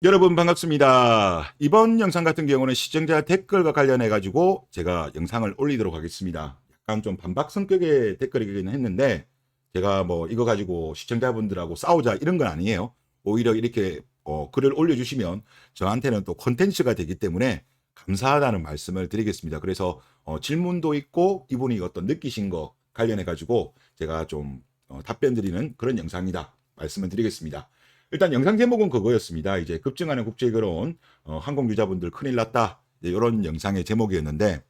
여러분 반갑습니다. 이번 영상 같은 경우는 시청자 댓글과 관련해 가지고 제가 영상을 올리도록 하겠습니다. 약간 좀 반박 성격의 댓글이긴 했는데 제가 뭐 이거 가지고 시청자분들하고 싸우자 이런 건 아니에요. 오히려 이렇게 글을 올려주시면 저한테는 또 콘텐츠가 되기 때문에 감사하다는 말씀을 드리겠습니다. 그래서 질문도 있고 이분이 어떤 느끼신 거 관련해 가지고 제가 좀 답변 드리는 그런 영상이다 말씀을 드리겠습니다. 일단 영상 제목은 그거였습니다. 이제 급증하는 국제결혼, 항공 유자분들 큰일 났다. 이런 영상의 제목이었는데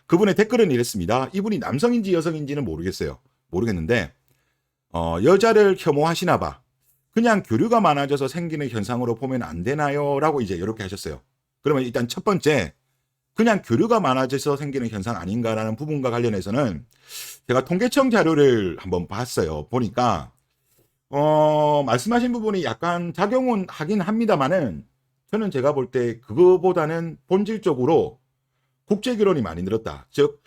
그분의 댓글은 이랬습니다. 이분이 남성인지 여성인지는 모르겠어요. 모르겠는데 여자를 혐오하시나 봐. 그냥 교류가 많아져서 생기는 현상으로 보면 안 되나요? 라고 이제 이렇게 하셨어요. 그러면 일단 첫 번째, 그냥 교류가 많아져서 생기는 현상 아닌가라는 부분과 관련해서는 제가 통계청 자료를 한번 봤어요. 보니까 말씀하신 부분이 약간 작용은 하긴 합니다만은 저는 제가 볼 때 그거보다는 본질적으로 국제 결혼이 많이 늘었다. 즉,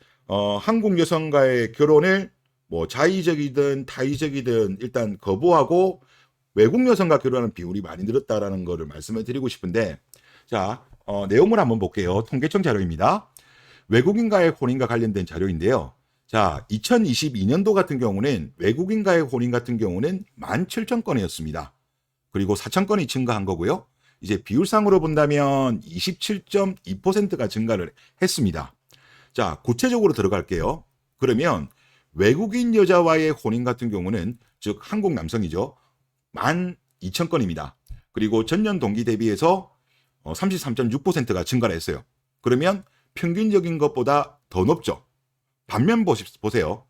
한국 여성과의 결혼을 뭐 자의적이든 타의적이든 일단 거부하고 외국 여성과 결혼하는 비율이 많이 늘었다라는 거를 말씀을 드리고 싶은데, 자, 내용을 한번 볼게요. 통계청 자료입니다. 외국인과의 혼인과 관련된 자료인데요. 자, 2022년도 같은 경우는 외국인과의 혼인 같은 경우는 17,000건이었습니다. 그리고 4,000건이 증가한 거고요. 이제 비율상으로 본다면 27.2%가 증가를 했습니다. 자, 구체적으로 들어갈게요. 그러면 외국인 여자와의 혼인 같은 경우는 즉 한국 남성이죠. 12,000건입니다. 그리고 전년 동기 대비해서 33.6%가 증가를 했어요. 그러면 평균적인 것보다 더 높죠. 반면 보세요.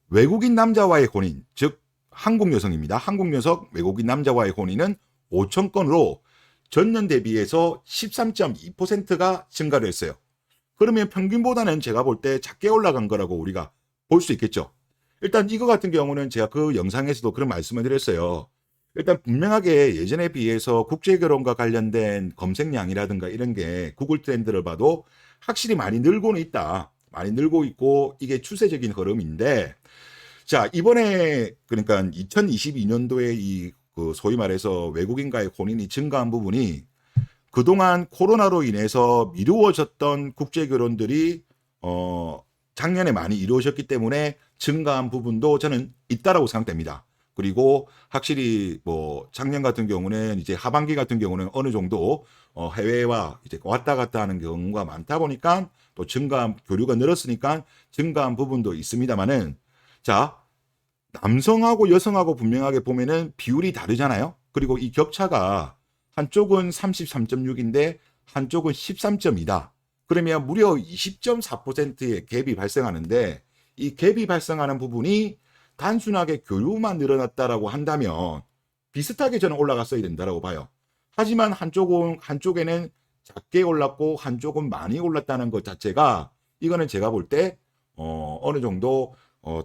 외국인 남자와의 혼인, 즉 한국 여성입니다. 한국 여성 외국인 남자와의 혼인은 5천 건으로 전년 대비해서 13.2%가 증가를 했어요. 그러면 평균보다는 제가 볼 때 작게 올라간 거라고 우리가 볼 수 있겠죠. 일단 이거 같은 경우는 제가 그 영상에서도 그런 말씀을 드렸어요. 일단 분명하게 예전에 비해서 국제결혼과 관련된 검색량이라든가 이런 게 구글 트렌드를 봐도 확실히 많이 늘고는 있다. 많이 늘고 있고 이게 추세적인 흐름인데, 자, 이번에 그러니까 2022년도에 그 소위 말해서 외국인과의 혼인이 증가한 부분이 그동안 코로나로 인해서 미루어졌던 국제 결혼들이 작년에 많이 이루어졌기 때문에 증가한 부분도 저는 있다라고 생각됩니다. 그리고 확실히 뭐 작년 같은 경우는 이제 하반기 같은 경우는 어느 정도 해외와 이제 왔다 갔다 하는 경우가 많다 보니까 또 증가한 교류가 늘었으니까 증가한 부분도 있습니다만은, 자, 남성하고 여성하고 분명하게 보면은 비율이 다르잖아요. 그리고 이 격차가 한쪽은 33.6인데 한쪽은 13.2다. 그러면 무려 20.4%의 갭이 발생하는데 이 갭이 발생하는 부분이 단순하게 교류만 늘어났다라고 한다면 비슷하게 저는 올라갔어야 된다라고 봐요. 하지만 한쪽에는 작게 올랐고 한쪽은 많이 올랐다는 것 자체가 이거는 제가 볼 때 어느 정도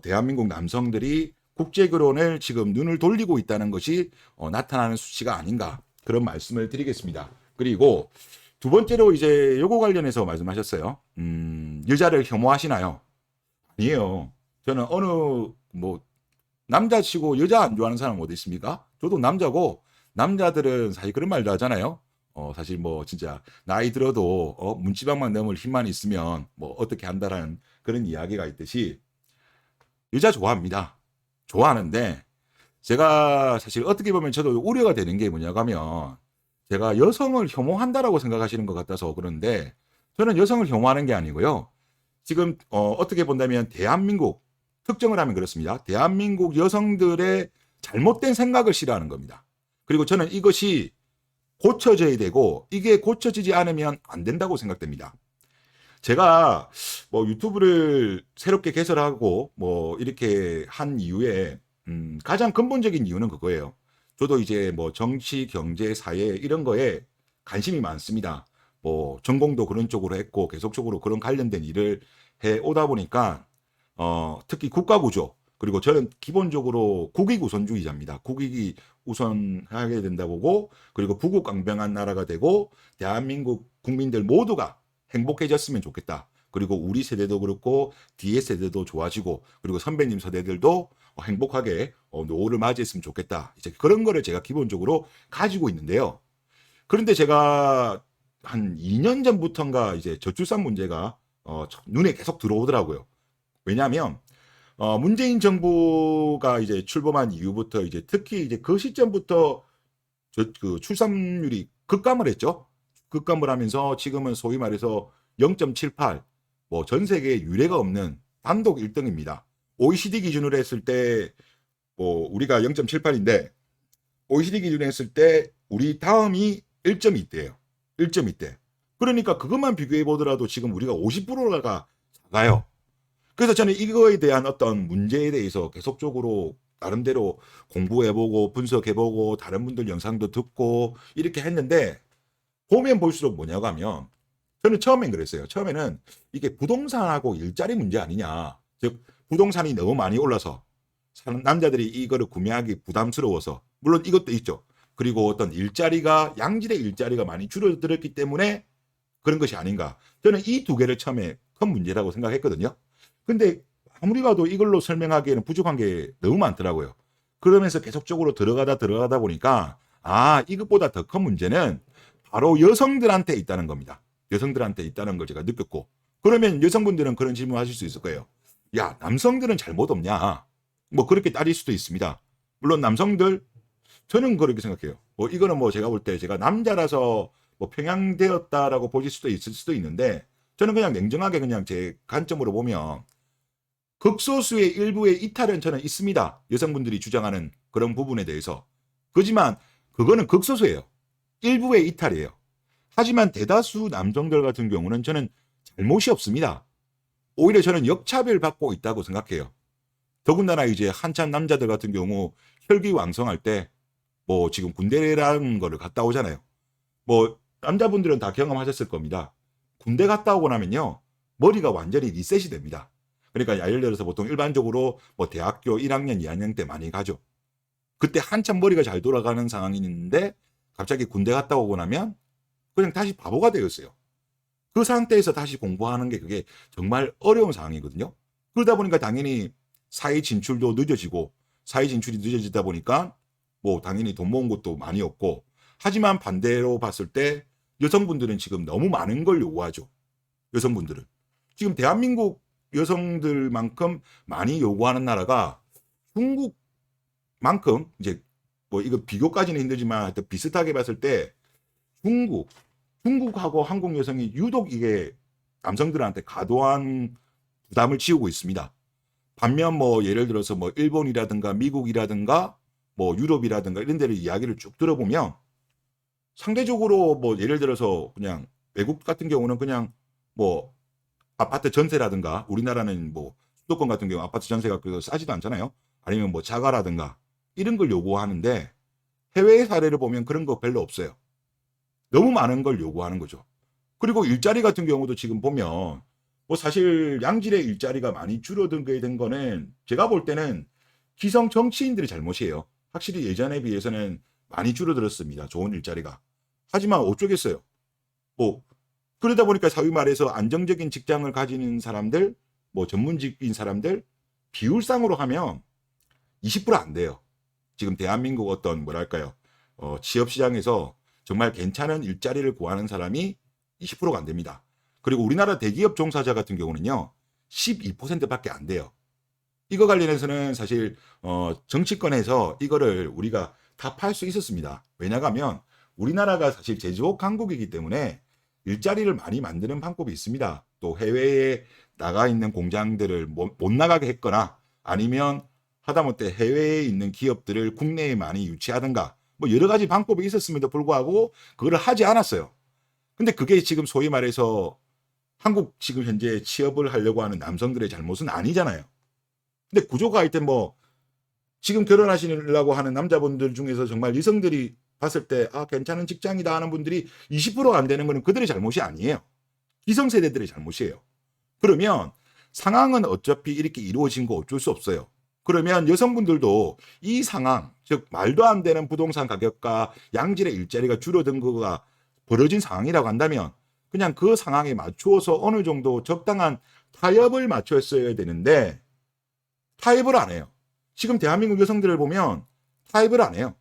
대한민국 남성들이 국제 결혼을 지금 눈을 돌리고 있다는 것이 나타나는 수치가 아닌가 그런 말씀을 드리겠습니다. 그리고 두 번째로 이제 요거 관련해서 말씀하셨어요. 여자를 혐오하시나요? 아니에요. 저는 어느 뭐 남자치고 여자 안 좋아하는 사람 어디 있습니까? 저도 남자고 남자들은 사실 그런 말도 하잖아요. 사실 뭐 진짜 나이 들어도 문지방만 넘을 힘만 있으면 뭐 어떻게 한다라는 그런 이야기가 있듯이 여자 좋아합니다. 좋아하는데 제가 사실 어떻게 보면 저도 우려가 되는 게 뭐냐고 하면 제가 여성을 혐오한다라고 생각하시는 것 같아서 그런데 저는 여성을 혐오하는 게 아니고요. 지금 어떻게 본다면 대한민국 특정을 하면 그렇습니다. 대한민국 여성들의 잘못된 생각을 싫어하는 겁니다. 그리고 저는 이것이 고쳐져야 되고 이게 고쳐지지 않으면 안 된다고 생각됩니다. 제가 뭐 유튜브를 새롭게 개설하고 뭐 이렇게 한 이유에 가장 근본적인 이유는 그거예요. 저도 이제 뭐 정치, 경제, 사회 이런 거에 관심이 많습니다. 뭐 전공도 그런 쪽으로 했고 계속적으로 그런 관련된 일을 해 오다 보니까 특히 국가 구조 그리고 저는 기본적으로 국익 우선주의자입니다. 국익이 우선하게 된다 보고 그리고 부국강병한 나라가 되고 대한민국 국민들 모두가 행복해졌으면 좋겠다. 그리고 우리 세대도 그렇고 뒤에 세대도 좋아지고 그리고 선배님 세대들도 행복하게 노후를 맞이했으면 좋겠다. 이제 그런 거를 제가 기본적으로 가지고 있는데요. 그런데 제가 한 2년 전부터인가 이제 저출산 문제가 눈에 계속 들어오더라고요. 왜냐하면 문재인 정부가 이제 출범한 이후부터 이제 특히 이제 그 시점부터 그 출산율이 급감을 했죠. 급감을 하면서 지금은 소위 말해서 0.78, 뭐 전 세계에 유례가 없는 단독 1등입니다. OECD 기준으로 했을 때 뭐 우리가 0.78인데 OECD 기준으로 했을 때 우리 다음이 1.2대예요. 1.2대. 그러니까 그것만 비교해 보더라도 지금 우리가 50%가 작아요. 그래서 저는 이거에 대한 어떤 문제에 대해서 계속적으로 나름대로 공부해보고 분석해보고 다른 분들 영상도 듣고 이렇게 했는데 보면 볼수록 뭐냐고 하면 저는 처음엔 그랬어요. 처음에는 이게 부동산하고 일자리 문제 아니냐. 즉 부동산이 너무 많이 올라서 남자들이 이거를 구매하기 부담스러워서 물론 이것도 있죠. 그리고 어떤 일자리가 양질의 일자리가 많이 줄어들었기 때문에 그런 것이 아닌가. 저는 이 두 개를 처음에 큰 문제라고 생각했거든요. 근데 아무리 봐도 이걸로 설명하기에는 부족한 게 너무 많더라고요. 그러면서 계속적으로 들어가다 보니까 이것보다 더 큰 문제는 바로 여성들한테 있다는 겁니다. 여성들한테 있다는 걸 제가 느꼈고 그러면 여성분들은 그런 질문을 하실 수 있을 거예요. 야, 남성들은 잘못 없냐? 뭐 그렇게 따질 수도 있습니다. 물론 남성들 저는 그렇게 생각해요. 뭐 이거는 뭐 제가 볼 때 제가 남자라서 뭐 평양되었다라고 보실 수도 있을 수도 있는데 저는 그냥 냉정하게 그냥 제 관점으로 보면 극소수의 일부의 이탈은 저는 있습니다. 여성분들이 주장하는 그런 부분에 대해서. 그지만 그거는 극소수예요. 일부의 이탈이에요. 하지만 대다수 남성들 같은 경우는 저는 잘못이 없습니다. 오히려 저는 역차별 받고 있다고 생각해요. 더군다나 이제 한참 남자들 같은 경우 혈기왕성할 때 뭐 지금 군대라는 거를 갔다 오잖아요. 뭐 남자분들은 다 경험하셨을 겁니다. 군대 갔다 오고 나면요. 머리가 완전히 리셋이 됩니다. 그러니까 예를 들어서 보통 일반적으로 뭐 대학교 1학년, 2학년 때 많이 가죠. 그때 한참 머리가 잘 돌아가는 상황이 있는데 갑자기 군대 갔다 오고 나면 그냥 다시 바보가 되었어요. 그 상태에서 다시 공부하는 게 그게 정말 어려운 상황이거든요. 그러다 보니까 당연히 사회 진출도 늦어지고 사회 진출이 늦어지다 보니까 뭐 당연히 돈 모은 것도 많이 없고 하지만 반대로 봤을 때 여성분들은 지금 너무 많은 걸 요구하죠. 여성분들은. 지금 대한민국 여성들만큼 많이 요구하는 나라가 중국만큼 이제 뭐 이거 비교까지는 힘들지만 하여튼 비슷하게 봤을 때 중국하고 한국 여성이 유독 이게 남성들한테 과도한 부담을 지우고 있습니다. 반면 뭐 예를 들어서 뭐 일본이라든가 미국이라든가 뭐 유럽이라든가 이런 데를 이야기를 쭉 들어보면 상대적으로 뭐 예를 들어서 그냥 외국 같은 경우는 그냥 뭐 아파트 전세라든가 우리나라는 뭐 수도권 같은 경우 아파트 전세가 그 싸지도 않잖아요. 아니면 뭐 자가라든가 이런 걸 요구하는데 해외 사례를 보면 그런 거 별로 없어요. 너무 많은 걸 요구하는 거죠. 그리고 일자리 같은 경우도 지금 보면 뭐 사실 양질의 일자리가 많이 줄어들게 된 거는 제가 볼 때는 기성 정치인들의 잘못이에요. 확실히 예전에 비해서는 많이 줄어들었습니다. 좋은 일자리가. 하지만 어쩌겠어요. 뭐 그러다 보니까 소위 말해서 안정적인 직장을 가지는 사람들, 뭐 전문직인 사람들 비율상으로 하면 20%안 돼요. 지금 대한민국 어떤 뭐랄까요? 취업 시장에서 정말 괜찮은 일자리를 구하는 사람이 20%가 안 됩니다. 그리고 우리나라 대기업 종사자 같은 경우는요. 12%밖에 안 돼요. 이거 관련해서는 사실 정치권에서 이거를 우리가 답할 수 있었습니다. 왜냐하면 우리나라가 사실 제조업 강국이기 때문에 일자리를 많이 만드는 방법이 있습니다. 또 해외에 나가 있는 공장들을 못 나가게 했거나 아니면 하다못해 해외에 있는 기업들을 국내에 많이 유치하든가 뭐 여러 가지 방법이 있었음에도 불구하고 그거를 하지 않았어요. 근데 그게 지금 소위 말해서 한국 지금 현재 취업을 하려고 하는 남성들의 잘못은 아니잖아요. 근데 구조가 하여튼 뭐 지금 결혼하시려고 하는 남자분들 중에서 정말 여성들이 봤을 때 괜찮은 직장이다 하는 분들이 20%가 안 되는 거는 그들의 잘못이 아니에요. 기성세대들의 잘못이에요. 그러면 상황은 어차피 이렇게 이루어진 거 어쩔 수 없어요. 그러면 여성분들도 이 상황, 즉 말도 안 되는 부동산 가격과 양질의 일자리가 줄어든 거가 벌어진 상황이라고 한다면 그냥 그 상황에 맞추어서 어느 정도 적당한 타협을 맞췄어야 되는데 타협을 안 해요. 지금 대한민국 여성들을 보면 타협을 안 해요.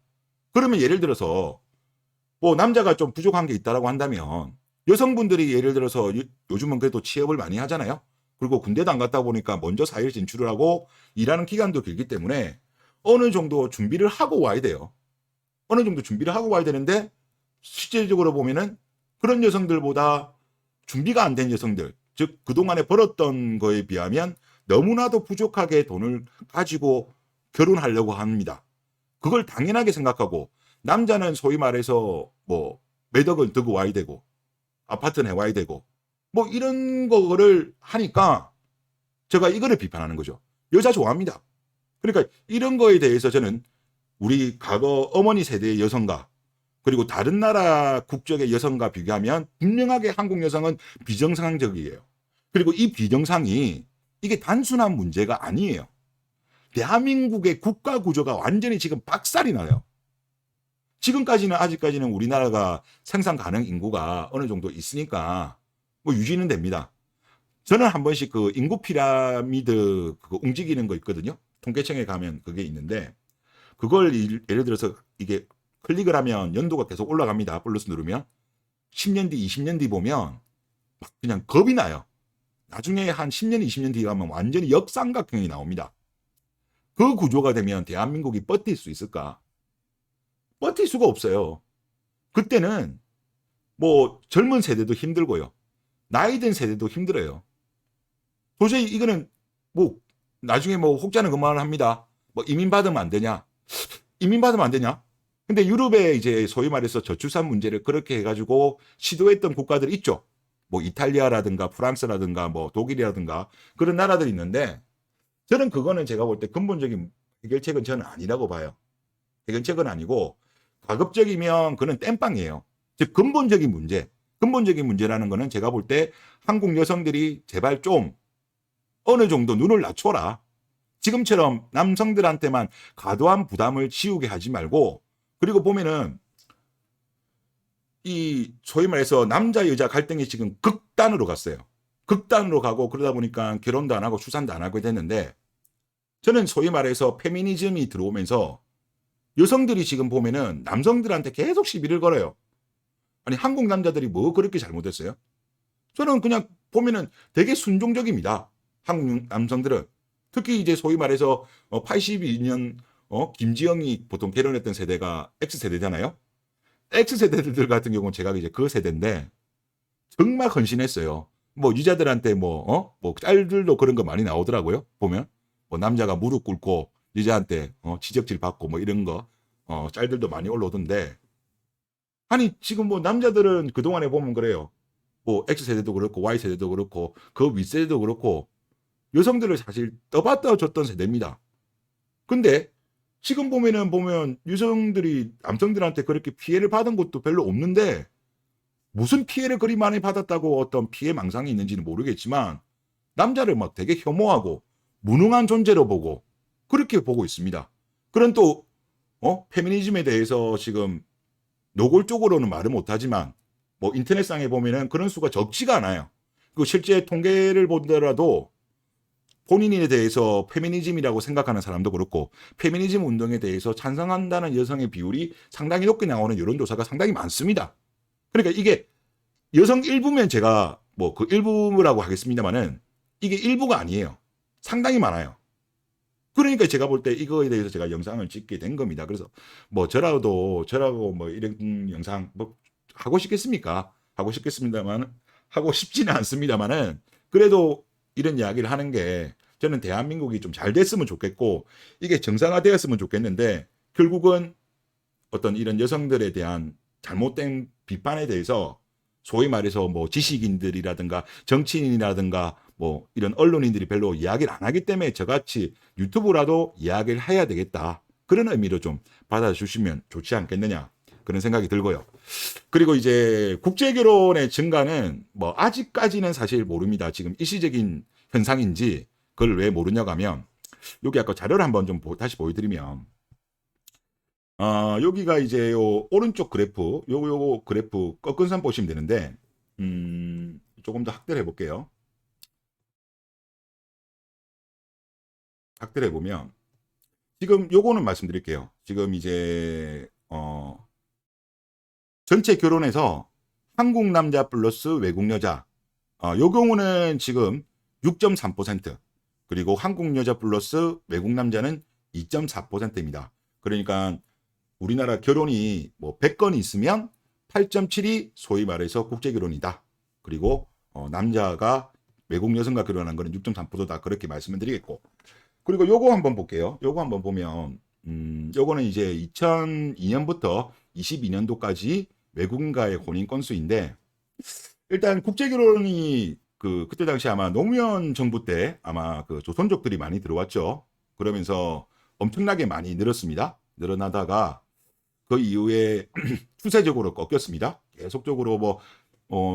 그러면 예를 들어서 뭐 남자가 좀 부족한 게 있다라고 한다면 여성분들이 예를 들어서 요즘은 그래도 취업을 많이 하잖아요. 그리고 군대도 안 갔다 보니까 먼저 사회에 진출을 하고 일하는 기간도 길기 때문에 어느 정도 준비를 하고 와야 돼요. 어느 정도 준비를 하고 와야 되는데 실질적으로 보면은 그런 여성들보다 준비가 안 된 여성들, 즉 그동안에 벌었던 거에 비하면 너무나도 부족하게 돈을 가지고 결혼하려고 합니다. 그걸 당연하게 생각하고 남자는 소위 말해서 뭐 매덕을 들고 와야 되고 아파트 내와야 되고 뭐 이런 거를 하니까 제가 이거를 비판하는 거죠. 여자 좋아합니다. 그러니까 이런 거에 대해서 저는 우리 과거 어머니 세대의 여성과 그리고 다른 나라 국적의 여성과 비교하면 분명하게 한국 여성은 비정상적이에요. 그리고 이 비정상이 이게 단순한 문제가 아니에요. 대한민국의 국가 구조가 완전히 지금 박살이 나요. 지금까지는 아직까지는 우리나라가 생산 가능 인구가 어느 정도 있으니까 뭐 유지는 됩니다. 저는 한 번씩 그 인구 피라미드 그거 움직이는 거 있거든요. 통계청에 가면 그게 있는데 그걸 예를 들어서 이게 클릭을 하면 연도가 계속 올라갑니다. 플러스 누르면 10년 뒤, 20년 뒤 보면 막 그냥 겁이 나요. 나중에 한 10년, 20년 뒤에 가면 완전히 역삼각형이 나옵니다. 그 구조가 되면 대한민국이 버틸 수 있을까? 버틸 수가 없어요. 그때는 뭐 젊은 세대도 힘들고요. 나이 든 세대도 힘들어요. 도저히 이거는 뭐 나중에 뭐 혹자는 그 말을 합니다. 뭐 이민 받으면 안 되냐? 이민 받으면 안 되냐? 근데 유럽에 이제 소위 말해서 저출산 문제를 그렇게 해가지고 시도했던 국가들이 있죠. 뭐 이탈리아라든가 프랑스라든가 뭐 독일이라든가 그런 나라들이 있는데 저는 그거는 제가 볼 때 근본적인 해결책은 저는 아니라고 봐요. 해결책은 아니고 가급적이면 그는 땜빵이에요. 즉 근본적인 문제. 근본적인 문제라는 거는 제가 볼 때 한국 여성들이 제발 좀 어느 정도 눈을 낮춰라. 지금처럼 남성들한테만 과도한 부담을 지우게 하지 말고 그리고 보면은 이 소위 말해서 남자 여자 갈등이 지금 극단으로 갔어요. 극단으로 가고 그러다 보니까 결혼도 안 하고 출산도 안 하게 됐는데 저는 소위 말해서 페미니즘이 들어오면서 여성들이 지금 보면은 남성들한테 계속 시비를 걸어요. 아니 한국 남자들이 뭐 그렇게 잘못했어요? 저는 그냥 보면은 되게 순종적입니다. 한국 남성들은 특히 이제 소위 말해서 82년 김지영이 보통 결혼했던 세대가 X세대잖아요. X세대들 같은 경우는 제가 이제 그 세대인데 정말 헌신했어요. 뭐 유자들한테 뭐 짤들도 그런 거 많이 나오더라고요. 보면 뭐 남자가 무릎 꿇고 여자한테 지적질 받고 뭐 이런 거 짤들도 많이 올라오던데 아니 지금 뭐 남자들은 그동안에 보면 그래요. 뭐 X세대도 그렇고 Y세대도 그렇고 그 윗세대도 그렇고 여성들을 사실 떠받들어 줬던 세대입니다. 근데 지금 보면 여성들이 남성들한테 그렇게 피해를 받은 것도 별로 없는데 무슨 피해를 그리 많이 받았다고 어떤 피해 망상이 있는지는 모르겠지만 남자를 막 되게 혐오하고 무능한 존재로 보고 그렇게 보고 있습니다. 그런 또 페미니즘에 대해서 지금 노골적으로는 말을 못하지만 뭐 인터넷상에 보면은 그런 수가 적지가 않아요. 그 실제 통계를 보더라도 본인에 대해서 페미니즘이라고 생각하는 사람도 그렇고 페미니즘 운동에 대해서 찬성한다는 여성의 비율이 상당히 높게 나오는 여론조사가 상당히 많습니다. 그러니까 이게 여성 일부면 제가 뭐 그 일부라고 하겠습니다만은 이게 일부가 아니에요. 상당히 많아요. 그러니까 제가 볼 때 이거에 대해서 제가 영상을 찍게 된 겁니다. 그래서 뭐 저라고 뭐 이런 영상 뭐 하고 싶겠습니까? 하고 싶겠습니다만 하고 싶지는 않습니다만은 그래도 이런 이야기를 하는 게 저는 대한민국이 좀 잘 됐으면 좋겠고 이게 정상화되었으면 좋겠는데 결국은 어떤 이런 여성들에 대한 잘못된 비판에 대해서 소위 말해서 뭐 지식인들이라든가 정치인이라든가 뭐 이런 언론인들이 별로 이야기를 안 하기 때문에 저같이 유튜브라도 이야기를 해야 되겠다. 그런 의미로 좀 받아주시면 좋지 않겠느냐. 그런 생각이 들고요. 그리고 이제 국제결혼의 증가는 뭐 아직까지는 사실 모릅니다. 지금 일시적인 현상인지 그걸 왜 모르냐고 하면 여기 아까 자료를 한번 좀 다시 보여드리면 여기가 이제 요 오른쪽 그래프, 요거 그래프 꺾은 선 보시면 되는데, 조금 더 확대를 해볼게요. 확대를 해보면, 지금 요거는 말씀드릴게요. 지금 이제, 전체 결혼에서 한국 남자 플러스 외국 여자. 요 경우는 지금 6.3%. 그리고 한국 여자 플러스 외국 남자는 2.4%입니다. 그러니까 우리나라 결혼이 뭐 100건이 있으면 8.7이 소위 말해서 국제 결혼이다. 그리고 남자가 외국 여성과 결혼한 거는 6.3%다. 그렇게 말씀을 드리겠고. 그리고 요거 한번 볼게요. 요거 한번 보면 요거는 이제 2002년부터 22년도까지 외국인과의 혼인 건수인데 일단 국제 결혼이 그때 당시 아마 노무현 정부 때 아마 그 조선족들이 많이 들어왔죠. 그러면서 엄청나게 많이 늘었습니다. 늘어나다가 그 이후에 추세적으로 꺾였습니다. 계속적으로 뭐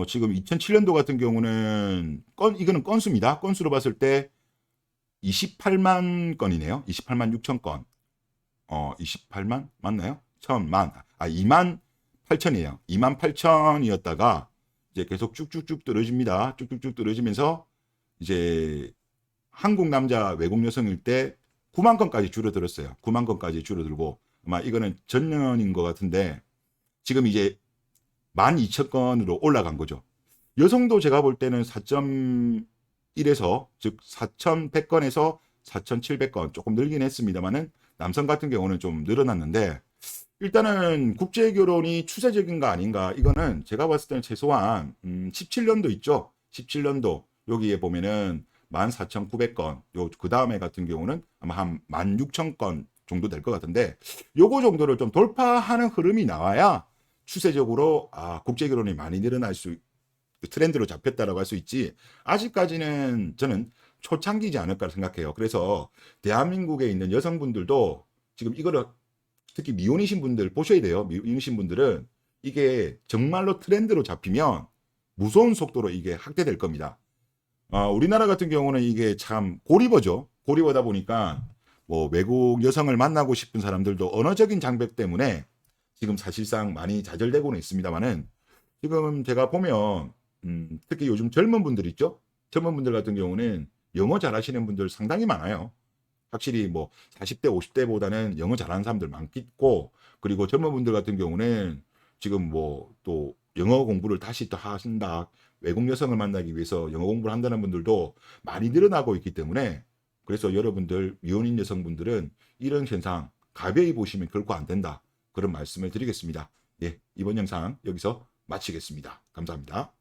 지금 2007년도 같은 경우는 이거는 건수입니다. 건수로 봤을 때 28만 건이네요. 28만 6천 건. 28만 맞나요? 1000만. 2만 8천이에요. 2만 8천이었다가 이제 계속 쭉쭉쭉 떨어집니다. 쭉쭉쭉 떨어지면서 이제 한국 남자 외국 여성일 때 9만 건까지 줄어들었어요. 9만 건까지 줄어들고 아마 이거는 전년인 것 같은데 지금 이제 12,000건으로 올라간 거죠. 여성도 제가 볼 때는 4.1에서 즉 4,100건에서 4,700건 조금 늘긴 했습니다만은 남성 같은 경우는 좀 늘어났는데 일단은 국제 결혼이 추세적인가 아닌가 이거는 제가 봤을 때는 최소한 17년도 있죠. 17년도 여기에 보면은 14,900건 요 그 다음에 같은 경우는 아마 한 16,000건 정도 될 것 같은데 요거 정도를 좀 돌파하는 흐름이 나와야 추세적으로 국제 결혼이 많이 늘어날 수 트렌드로 잡혔다라고 할 수 있지 아직까지는 저는 초창기지 않을까 생각해요. 그래서 대한민국에 있는 여성분들도 지금 이거를 특히 미혼이신 분들 보셔야 돼요. 미혼이신 분들은 이게 정말로 트렌드로 잡히면 무서운 속도로 이게 확대될 겁니다. 우리나라 같은 경우는 이게 참 고리버죠. 고리버다 보니까 뭐 외국 여성을 만나고 싶은 사람들도 언어적인 장벽 때문에 지금 사실상 많이 좌절되고는 있습니다만은 지금 제가 보면 특히 요즘 젊은 분들 있죠. 젊은 분들 같은 경우는 영어 잘하시는 분들 상당히 많아요. 확실히 뭐 40대, 50대보다는 영어 잘하는 사람들 많겠고, 그리고 젊은 분들 같은 경우는 지금 뭐 또 영어 공부를 다시 또 하신다. 외국 여성을 만나기 위해서 영어 공부를 한다는 분들도 많이 늘어나고 있기 때문에 그래서 여러분들 미혼인 여성분들은 이런 현상 가벼이 보시면 결코 안 된다. 그런 말씀을 드리겠습니다. 예, 이번 영상 여기서 마치겠습니다. 감사합니다.